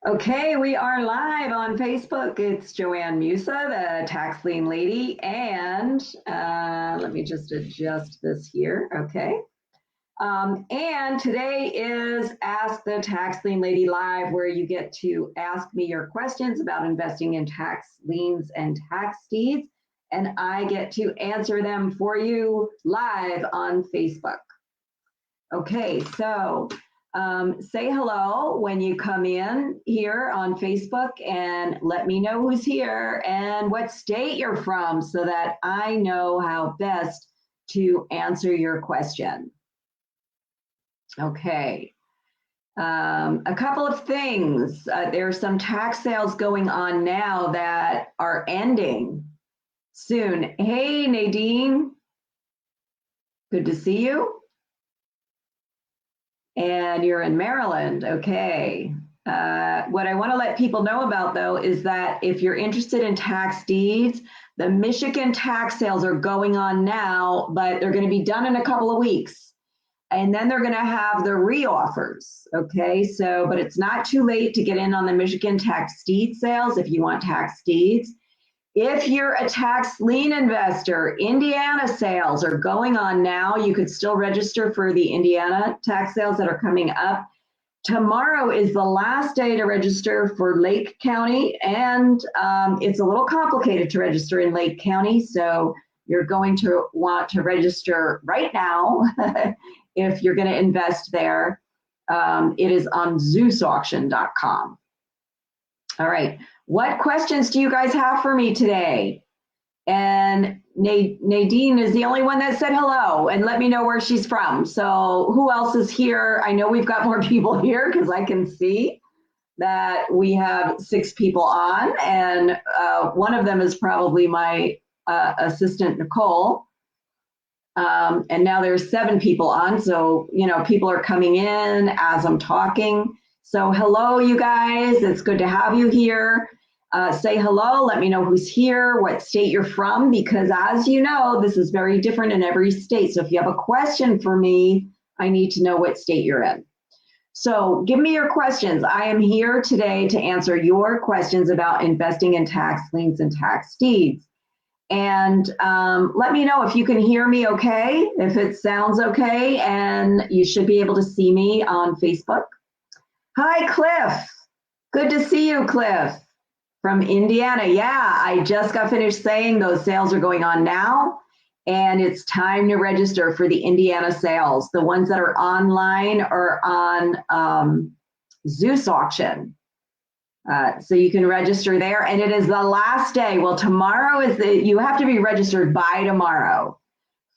Okay, we are live on Facebook. It's Joanne Musa, the tax lien lady, and let me just adjust this here. Okay. And today is Ask the Tax Lien Lady Live, where you get to ask me your questions about investing in tax liens and tax deeds, and I get to answer them for you live on Facebook. Okay, so say hello when you come in here on Facebook and let me know who's here and what state you're from so that I know how best to answer your question. Okay, a couple of things. There are some tax sales going on now that are ending soon. Hey, Nadine, good to see you. And you're in Maryland, okay. What I want to let people know about, though, is that if you're interested in tax deeds, the Michigan tax sales are going on now, but they're going to be done in a couple of weeks. And then they're going to have the re-offers, okay? So, but it's not too late to get in on the Michigan tax deed sales if you want tax deeds. If you're a tax lien investor, Indiana sales are going on now. You could still register for the Indiana tax sales that are coming up. Tomorrow is the last day to register for Lake County, and it's a little complicated to register in Lake County, so you're going to want to register right now if you're going to invest there. It is on ZeusAuction.com. All right. What questions do you guys have for me today? And Nadine is the only one that said hello and let me know where she's from. So who else is here? I know we've got more people here because I can see that we have 6 people on, and one of them is probably my assistant, Nicole. And now there's 7 people on. So, you know, people are coming in as I'm talking. So hello, you guys. It's good to have you here. Say hello. Let me know who's here, what state you're from, because as you know, this is very different in every state. So if you have a question for me, I need to know what state you're in. So give me your questions. I am here today to answer your questions about investing in tax liens and tax deeds. And let me know if you can hear me okay, if it sounds okay, and you should be able to see me on Facebook. Hi, Cliff. Good to see you, Cliff, from Indiana. Yeah, I just got finished saying those sales are going on now, and it's time to register for the Indiana sales. The ones that are online are on Zeus Auction. So you can register there, and it is the last day. Well, tomorrow is you have to be registered by tomorrow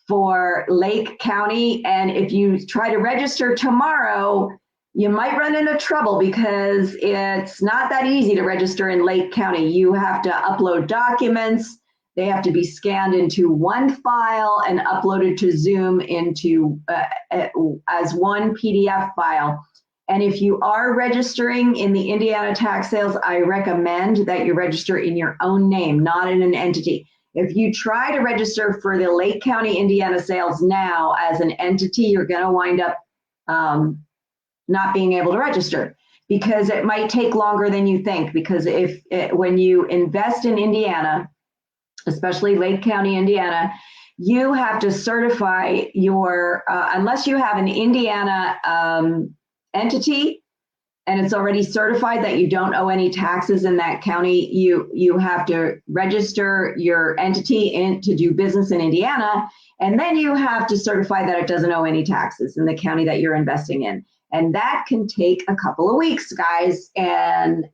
for Lake County. And if you try to register tomorrow, you might run into trouble because it's not that easy to register in Lake County. You have to upload documents. They have to be scanned into one file and uploaded to Zoom into as one PDF file. And if you are registering in the Indiana tax sales, I recommend that you register in your own name, not in an entity. If you try to register for the Lake County, Indiana sales now as an entity, you're going to wind up not being able to register because it might take longer than you think. Because when you invest in Indiana, especially Lake County, Indiana, you have to certify your, unless you have an Indiana entity and it's already certified that you don't owe any taxes in that county, you have to register your entity to do business in Indiana, and then you have to certify that it doesn't owe any taxes in the county that you're investing in. And that can take a couple of weeks, guys. And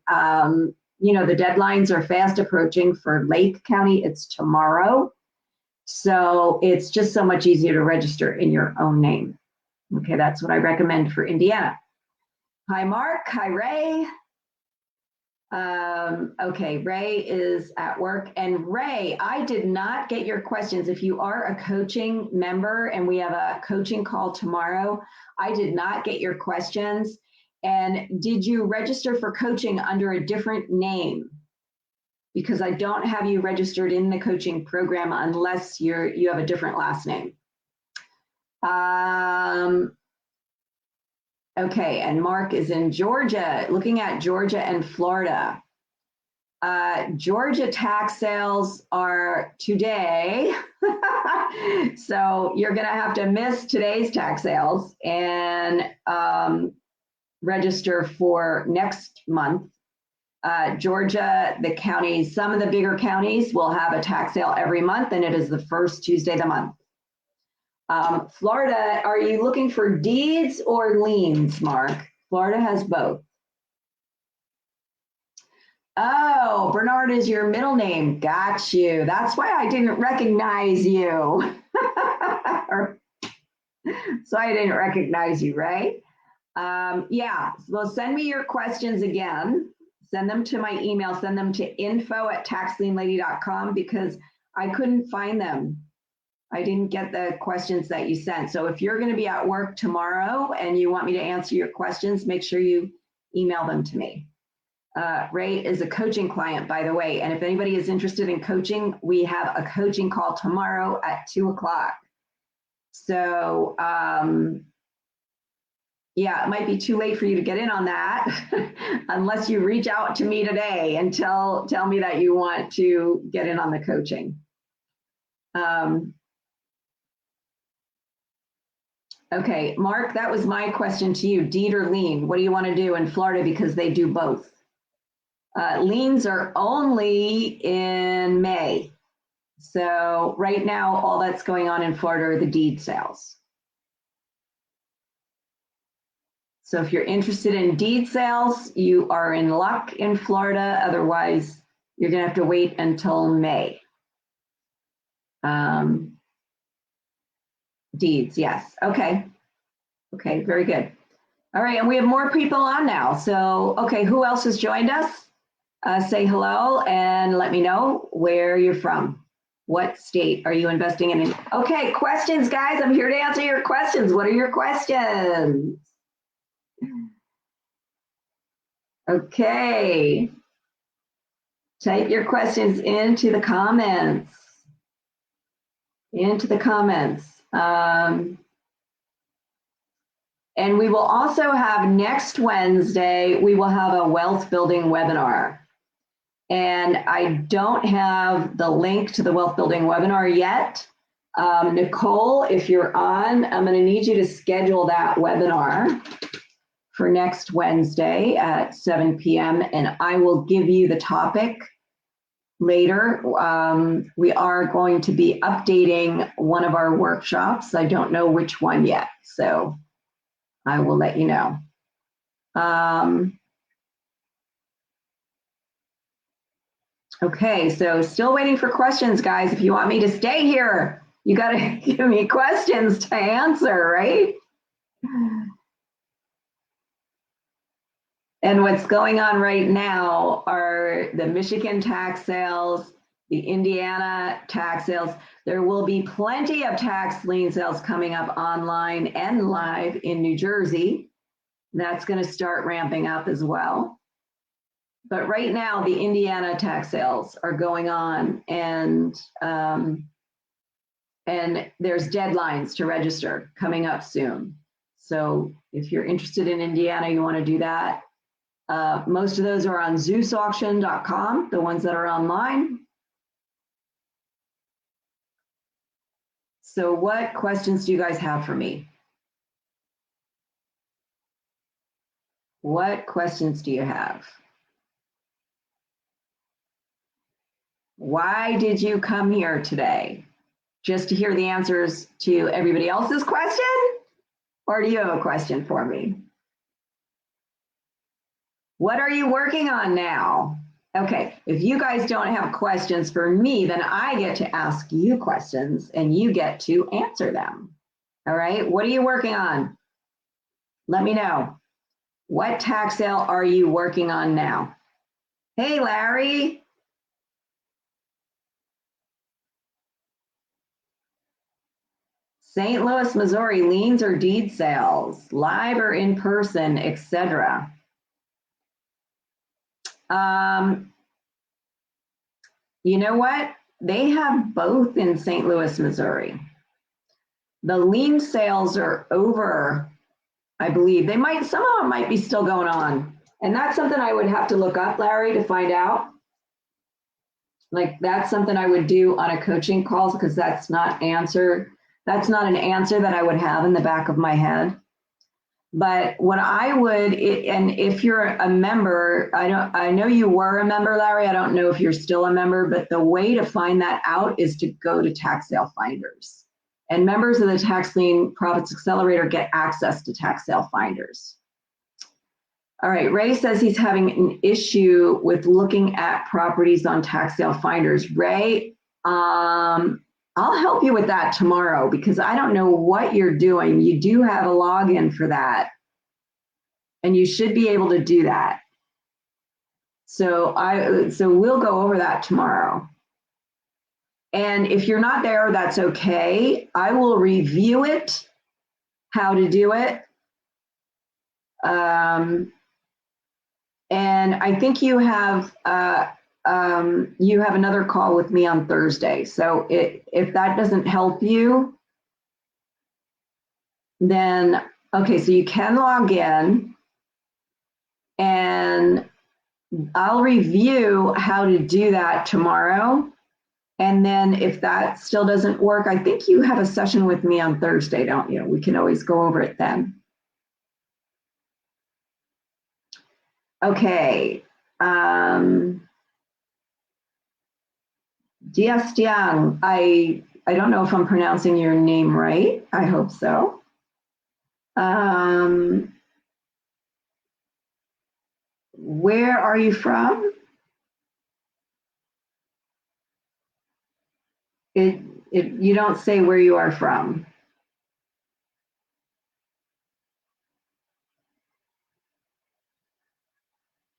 you know, the deadlines are fast approaching. For Lake County, it's tomorrow. So it's just so much easier to register in your own name. Okay, that's what I recommend for Indiana. Hi, Mark. Hi, Ray. Okay, Ray is at work. And Ray, I did not get your questions. If you are a coaching member and we have a coaching call tomorrow, I did not get your questions. And did you register for coaching under a different name? Because I don't have you registered in the coaching program unless you have a different last name. Okay, and Mark is in Georgia, looking at Georgia and Florida. Georgia tax sales are today. So you're going to have to miss today's tax sales and register for next month. Georgia, the counties, some of the bigger counties will have a tax sale every month, and it is the first Tuesday of the month. Florida, are you looking for deeds or liens, Mark? Florida has both. Oh, Bernard is your middle name. Got you. That's why I didn't recognize you. So I didn't recognize you, right? Yeah, well, send me your questions again. Send them to my email. Send them to info@taxlienlady.com because I couldn't find them. I didn't get the questions that you sent. So if you're going to be at work tomorrow and you want me to answer your questions, make sure you email them to me. Ray is a coaching client, by the way. And if anybody is interested in coaching, we have a coaching call tomorrow at 2 o'clock. So yeah, it might be too late for you to get in on that unless you reach out to me today and tell me that you want to get in on the coaching. Okay, Mark, that was my question to you. Deed or lien, what do you want to do in Florida because they do both? Liens are only in May. So right now, all that's going on in Florida are the deed sales. So if you're interested in deed sales, you are in luck in Florida. Otherwise, you're going to have to wait until May. Deeds, yes. Okay. Okay, very good. All right, and we have more people on now. So, okay, who else has joined us? Say hello and let me know where you're from. What state are you investing in? Okay, questions, guys. I'm here to answer your questions. What are your questions? Okay. Type your questions into the comments. And we will also have next Wednesday, we will have a wealth building webinar. And I don't have the link to the wealth building webinar yet. Nicole, if you're on, I'm going to need you to schedule that webinar for next Wednesday at 7 p.m. and I will give you the topic later. We are going to be updating one of our workshops. I don't know which one yet, so I will let you know. Okay, so still waiting for questions, guys. If you want me to stay here, you got to give me questions to answer, right? And what's going on right now are the Michigan tax sales, the Indiana tax sales. There will be plenty of tax lien sales coming up online and live in New Jersey. That's going to start ramping up as well. But right now, the Indiana tax sales are going on, and there's deadlines to register coming up soon. So if you're interested in Indiana, you want to do that. Most of those are on ZeusAuction.com, the ones that are online. So what questions do you guys have for me? What questions do you have? Why did you come here today? Just to hear the answers to everybody else's question? Or do you have a question for me? What are you working on now? Okay, if you guys don't have questions for me, then I get to ask you questions and you get to answer them. All right, what are you working on? Let me know. What tax sale are you working on now? Hey, Larry. St. Louis, Missouri, liens or deed sales, live or in person, etc. You know what? They have both in St. Louis, Missouri. The lien sales are over. I believe. Some of them might be still going on. And that's something I would have to look up, Larry, to find out. Like that's something I would do on a coaching call because that's not an answer that I would have in the back of my head. But what I would, and if you're a member, I know you were a member, Larry. I don't know if you're still a member, but the way to find that out is to go to tax sale finders. And members of the Tax Lien Profits Accelerator get access to tax sale finders. All right, Ray says he's having an issue with looking at properties on tax sale finders. Ray, I'll help you with that tomorrow because I don't know what you're doing. You do have a login for that, and you should be able to do that. So we'll go over that tomorrow. And if you're not there, that's okay. I will review it, how to do it. And I think you have another call with me on Thursday. So if that doesn't help you, then, okay, so you can log in and I'll review how to do that tomorrow. And then if that still doesn't work, I think you have a session with me on Thursday, don't you? We can always go over it then. Okay. Diastiang, I don't know if I'm pronouncing your name right. I hope so. Where are you from? You don't say where you are from.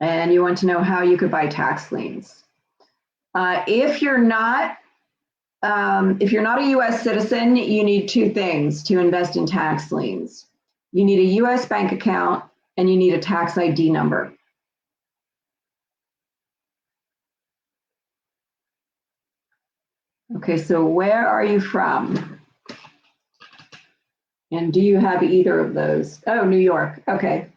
And you want to know how you could buy tax liens. If you're not a U.S. citizen, you need two things to invest in tax liens. You need a U.S. bank account and you need a tax ID number. Okay, so where are you from? And do you have either of those? Oh, New York, okay.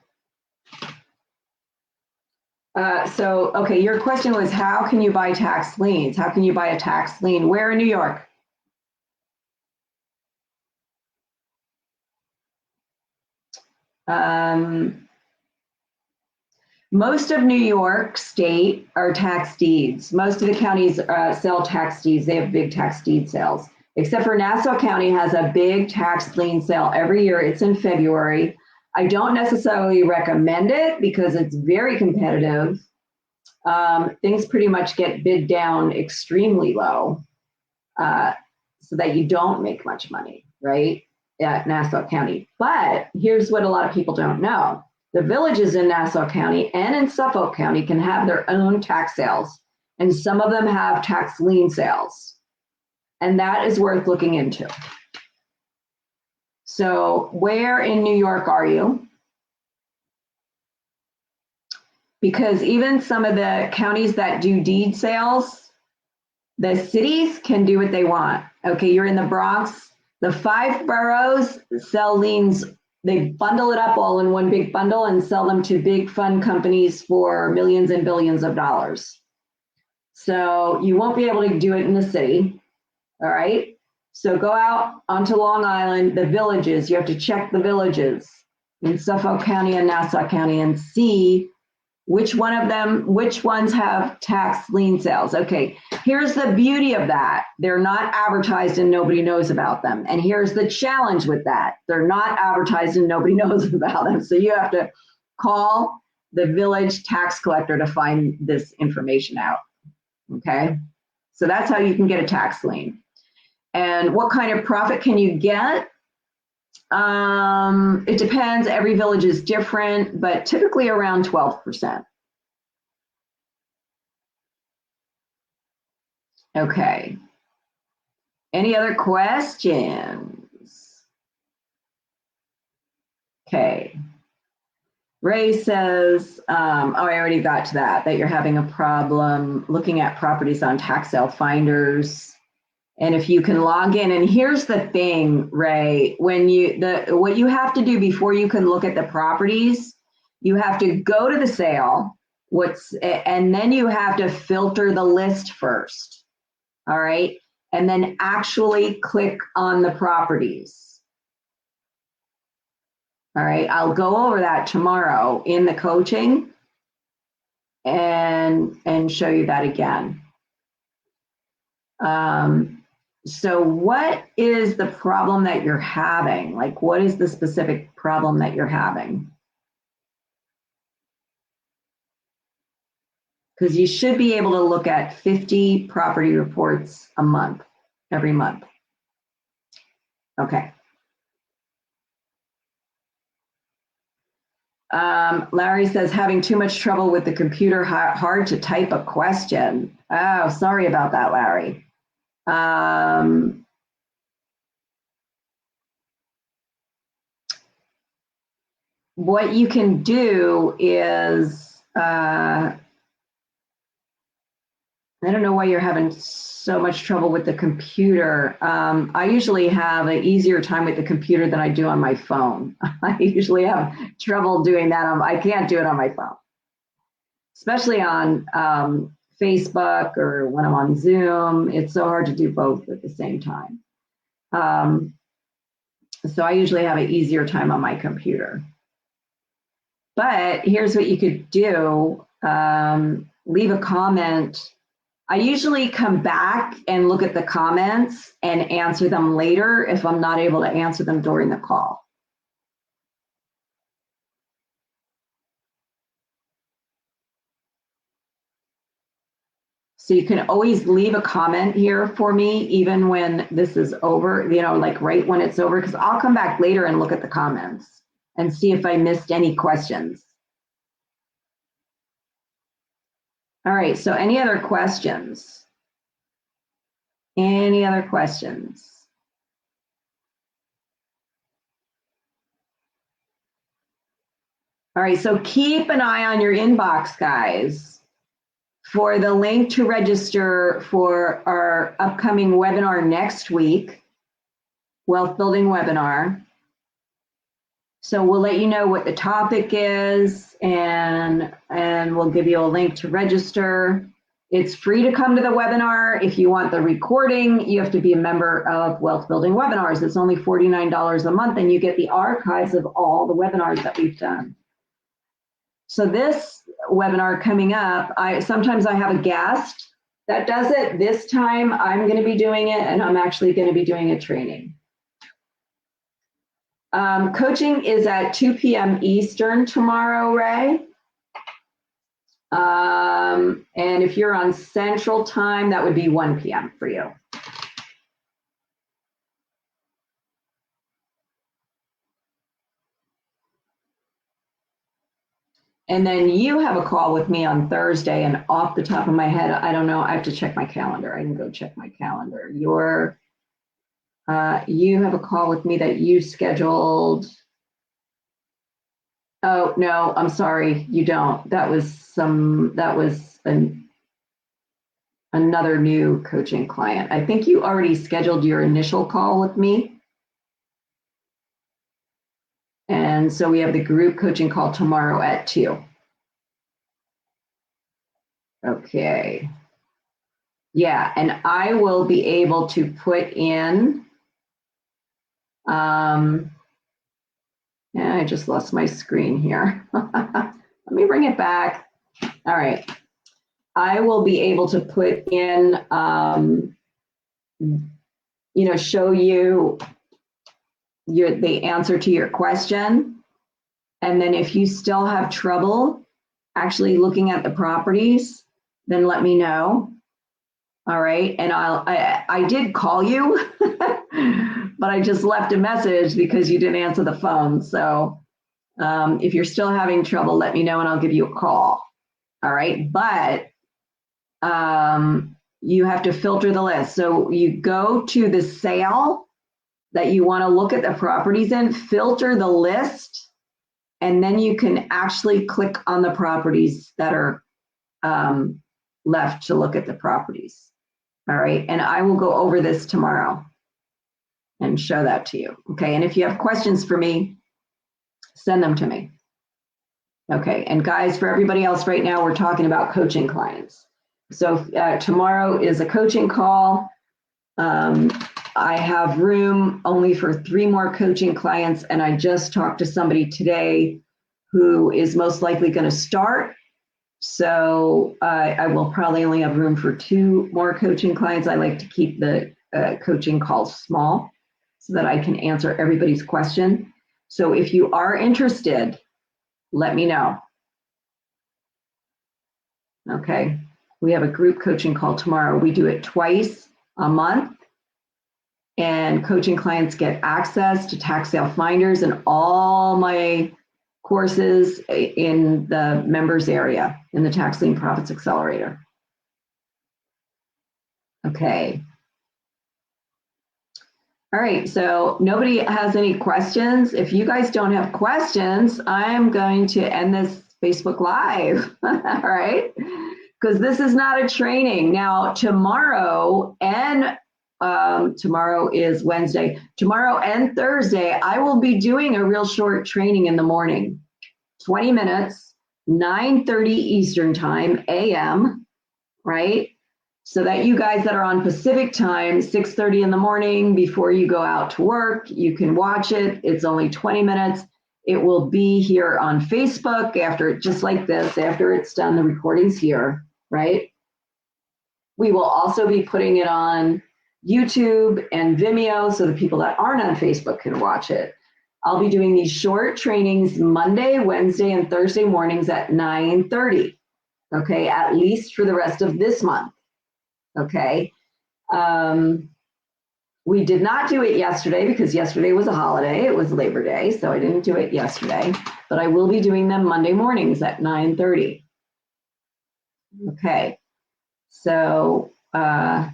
Okay, your question was how can you buy tax liens? How can you buy a tax lien? Where in New York? Most of New York State are tax deeds. Most of the counties sell tax deeds. They have big tax deed sales, except for Nassau County has a big tax lien sale every year. It's in February. I don't necessarily recommend it because it's very competitive. Things pretty much get bid down extremely low so that you don't make much money, right, at Nassau County. But here's what a lot of people don't know. The villages in Nassau County and in Suffolk County can have their own tax sales, and some of them have tax lien sales, and that is worth looking into. So where in New York are you? Because even some of the counties that do deed sales, the cities can do what they want. Okay, you're in the Bronx. The 5 boroughs sell liens. They bundle it up all in one big bundle and sell them to big fund companies for millions and billions of dollars. So you won't be able to do it in the city, all right? So go out onto Long Island, the villages. You have to check the villages in Suffolk County and Nassau County and see which ones have tax lien sales. Okay, here's the beauty of that. They're not advertised and nobody knows about them. And here's the challenge with that. They're not advertised and nobody knows about them. So you have to call the village tax collector to find this information out, okay? So that's how you can get a tax lien. And what kind of profit can you get? It depends. Every village is different, but typically around 12%. Okay. Any other questions? Okay. Ray says, I already got to that you're having a problem looking at properties on tax sale finders. And if you can log in, and here's the thing, Ray, when what you have to do before you can look at the properties, you have to go to the sale, and then you have to filter the list first. All right. And then actually click on the properties. All right. I'll go over that tomorrow in the coaching and show you that again. So what is the problem that you're having? Like, what is the specific problem that you're having? Because you should be able to look at 50 property reports a month, every month. Okay. Larry says, having too much trouble with the computer, hard to type a question. Oh, sorry about that, Larry. What you can do is, I don't know why you're having so much trouble with the computer. I usually have an easier time with the computer than I do on my phone. I usually have trouble doing that. I can't do it on my phone, especially on Facebook or when I'm on Zoom. It's so hard to do both at the same time. So I usually have an easier time on my computer. But here's what you could do. Leave a comment. I usually come back and look at the comments and answer them later if I'm not able to answer them during the call. So you can always leave a comment here for me, even when this is over, you know, like right when it's over, because I'll come back later and look at the comments and see if I missed any questions. All right, so any other questions? Any other questions? All right, so keep an eye on your inbox, guys, for the link to register for our upcoming webinar next week, Wealth Building Webinar. So we'll let you know what the topic is, and we'll give you a link to register. It's free to come to the webinar. If you want the recording, you have to be a member of Wealth Building Webinars. It's only $49 a month, and you get the archives of all the webinars that we've done. So this webinar coming up, sometimes I have a guest that does it. This time I'm going to be doing it, and I'm actually going to be doing a training. Coaching is at 2 p.m. Eastern tomorrow, Ray. And if you're on Central Time, that would be 1 p.m. for you. And then you have a call with me on Thursday, and off the top of my head, I don't know, I have to check my calendar. I can go check my calendar. You have a call with me that you scheduled. Oh, no, I'm sorry, you don't. That was another new coaching client. I think you already scheduled your initial call with me. And so we have the group coaching call tomorrow at 2. Okay. Yeah, and I will be able to put in, yeah, I just lost my screen here. Let me bring it back. All right. I will be able to put in, show you the answer to your question. And then if you still have trouble actually looking at the properties, then let me know. All right, and I did call you, but I just left a message because you didn't answer the phone. So if you're still having trouble, let me know and I'll give you a call. All right, but you have to filter the list. So you go to the sale that you want to look at the properties in, filter the list, and then you can actually click on the properties that are left to look at the properties. All right, and I will go over this tomorrow and show that to you. Okay, and if you have questions for me, send them to me. Okay, and guys, for everybody else right now, we're talking about coaching clients. So tomorrow is a coaching call. I have room only for 3 more coaching clients, and I just talked to somebody today who is most likely going to start. So I will probably only have room for 2 more coaching clients. I like to keep the coaching calls small so that I can answer everybody's question. So if you are interested, let me know. Okay, we have a group coaching call tomorrow. We do it twice a month, and coaching clients get access to tax sale finders and all my courses in the members area in the Tax Lien Profits Accelerator. Okay. All right, so nobody has any questions. If you guys don't have questions, I'm going to end this Facebook Live, all right? Because this is not a training. Now, tomorrow and tomorrow is Wednesday. Tomorrow and Thursday, I will be doing a real short training in the morning, 20 minutes, 9:30 Eastern time, AM, right? So that you guys that are on Pacific time, 6:30 in the morning before you go out to work, you can watch it. It's only 20 minutes. It will be here on Facebook after, just like this, after it's done, the recording's here, right? We will also be putting it on YouTube and Vimeo so the people that aren't on Facebook can watch it. I'll be doing these short trainings Monday, Wednesday, and Thursday mornings at 9:30, okay, at least for the rest of this month. Okay. We did not do it yesterday because yesterday was a holiday. It was Labor Day, so I didn't do it yesterday, but I will be doing them Monday mornings at 9:30. Okay. So, and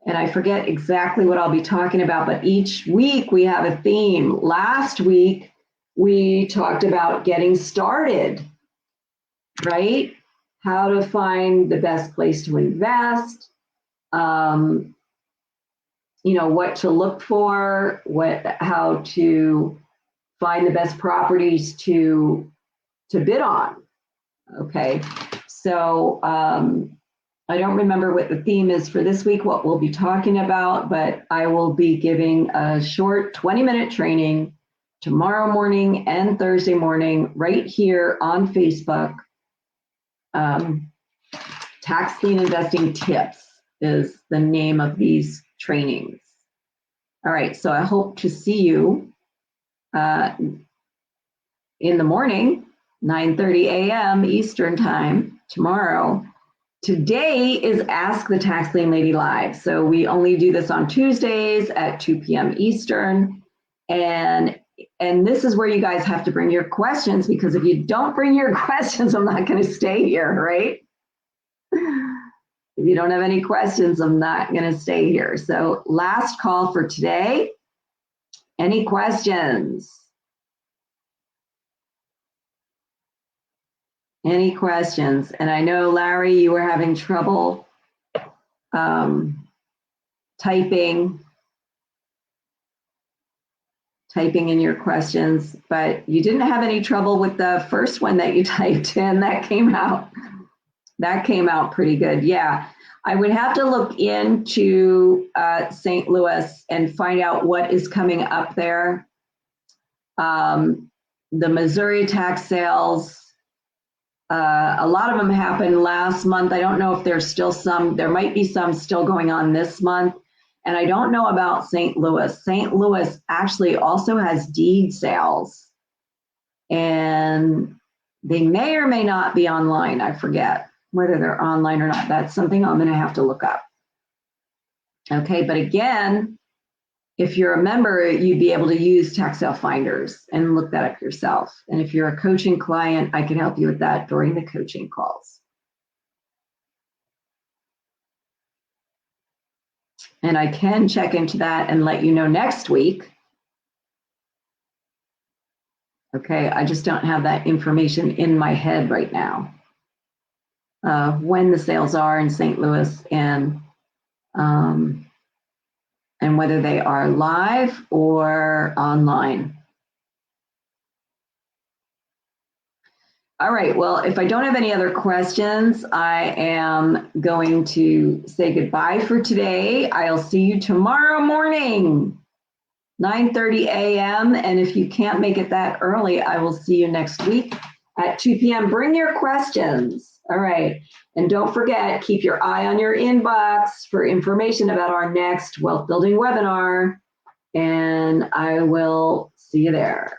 I forget exactly what I'll be talking about, but each week we have a theme. Last week, we talked about getting started, right? How to find the best place to invest, you know, what to look for, how to find the best properties to bid on. Okay, so I don't remember what the theme is for this week, what we'll be talking about, but I will be giving a short 20-minute training tomorrow morning and Thursday morning right here on Facebook. Tax Lien Investing Tips is the name of these trainings. All right, so I hope to see you in the morning, 9:30 a.m. Eastern time tomorrow. Today is Ask the Tax Lien Lady Live. So we only do this on Tuesdays at 2 p.m. Eastern. And this is where you guys have to bring your questions, because if you don't bring your questions, I'm not going to stay here, right? If you don't have any questions, I'm not going to stay here. So last call for today. Any questions? Any questions? And I know, Larry, you were having trouble typing in your questions, but you didn't have any trouble with the first one that you typed in. That came out pretty good. Yeah, I would have to look into St. Louis and find out what is coming up there. The Missouri tax sales, a lot of them happened last month. I don't know if there's still some, there might be some still going on this month. And I don't know about St. Louis. St. Louis actually also has deed sales, and they may or may not be online. I forget whether they're online or not. That's something I'm going to have to look up. Okay, but again, if you're a member, you'd be able to use tax sale finders and look that up yourself. And if you're a coaching client, I can help you with that during the coaching calls. And I can check into that and let you know next week. Okay, I just don't have that information in my head right now. when the sales are in St. Louis and whether they are live or online. All right, well, if I don't have any other questions, I am going to say goodbye for today. I'll see you tomorrow morning, 9:30 a.m. And if you can't make it that early, I will see you next week at 2 p.m. Bring your questions. All right. And don't forget, keep your eye on your inbox for information about our next wealth building webinar. And I will see you there.